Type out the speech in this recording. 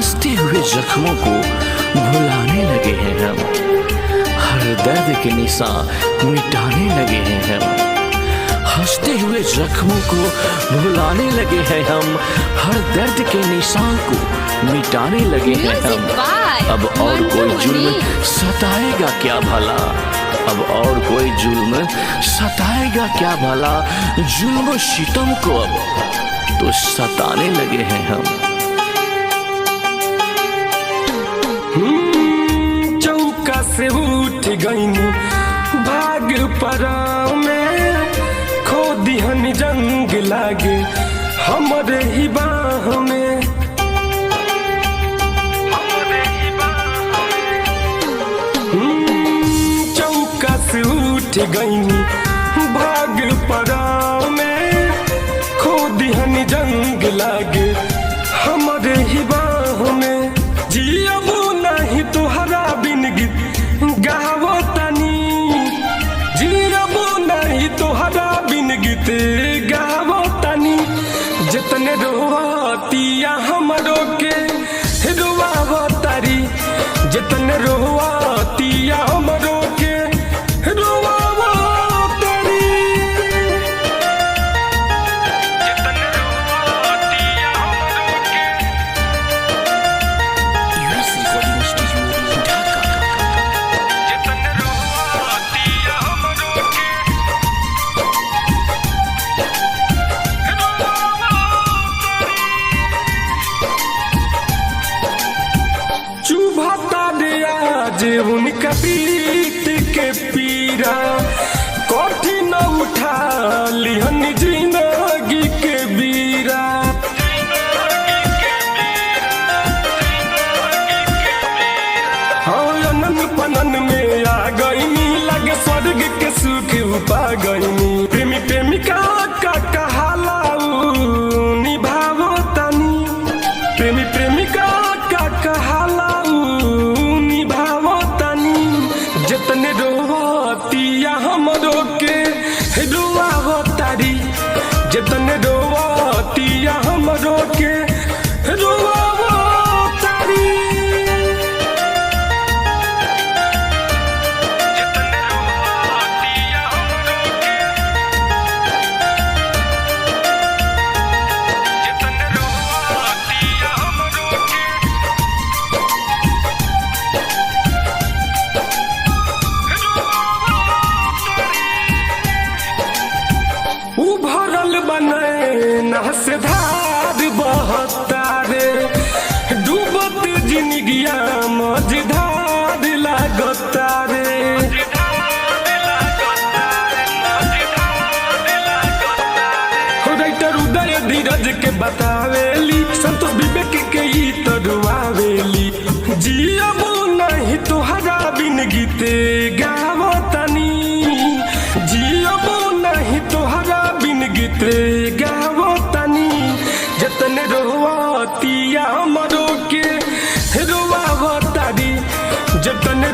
हंसते हुए जख्मों को भुलाने लगे हैं हम, हर दर्द के निशान मिटाने लगे हैं हम। हंसते हुए जख्मों को भुलाने लगे हैं हम, हर दर्द के निशान को मिटाने लगे हैं हम। अब और कोई जुल्म सताएगा क्या भला, अब और कोई जुल्म सताएगा क्या भला। जुल्म सितम को अब तो सताने लगे हैं हम। चौका से उठ गईनी भाग पराव में, खो दिहन जंग लागे हमरे ही बाह में। चौका से उठ गईनी भाग पराव में, खो दिहन जंग लागे हमरे ही बाह में। जियबू नहीं तुहरा बिन गीत गावो तनी, जियबू नहीं तुहरा बिन गीत गावो तनी। जितने रोवातिया हमरो के रोवावो तारी, जितने रोवातिया हमरो के रोवावो तारी। जितने रोवातिया हमरो के उनका पीत के पीरा कठिन उठा लिहन जिंदगी के बीरा। हाँ अनन पनन में आ गईनी, लगे स्वर्ग के सुख पा गईनी। प्रेमी प्रेमिका का कहाला निभावो तनी, प्रेमी प्रेमिका का कहाला जितने रोवातिया हमरो के रोवावो तारी, जितने रोवातिया हमरो के रोवावो तारी। जितने रोवातिया हमरो के, जितने रोवातिया हमरो के। उभरल बने नहस धार बहतारे, डूबत जिंदगिया मझधार लागतारे। राइटर उदय धीरज के बतावेली, संतोष विवेक के ई तरुआवेली। जियबू नहीं तुहरा बिन गीते गावो तनी, जियबू नहीं तुहरा बिन गीते गावो तनी। जितने रोवातिया हमरो के रोवावो तारी, जितने